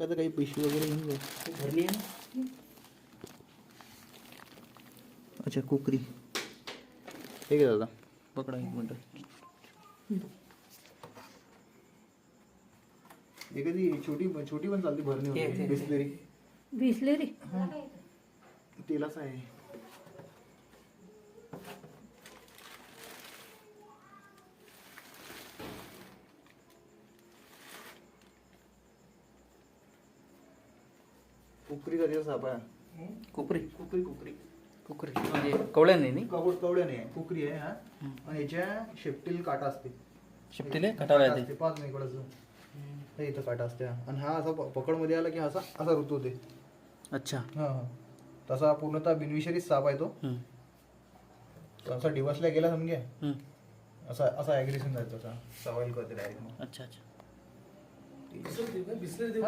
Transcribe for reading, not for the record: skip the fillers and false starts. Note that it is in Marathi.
का तर काही पिशवी वगैरे घेऊन जाऊ. ते भरली आहे ना. अच्छा कुकरी हे घे दादा पकडा एक मिनटं. एखादी छोटी छोटी पण चालते भरणी वगैरे. बिस्लेरी बिसलेरी तेलाच आहे. कुकरी कधी साप आहे. कोपरी कुकरी कुकरी कुकरी म्हणजे कवळ्या नाही कवड्याने आहे. कुकरी आहे हा. आणि याच्या शेपटील काटा असते. शिफ्टीले कटावला काटा येते. असते, पाच नाही इकडचं. हे इथं काटा असते हा. आणि हा असा पकड मध्ये आला की असा असा ऋतू होते. अच्छा. हा हा तसा पूर्णतः बिनविषारीच साप आहे तो. असा डिवसला गेला समजे असा असा ऍग्रेशन जायचा. असा सवाईल करते डायरेक्ट. अच्छा अच्छा. बिस्लरी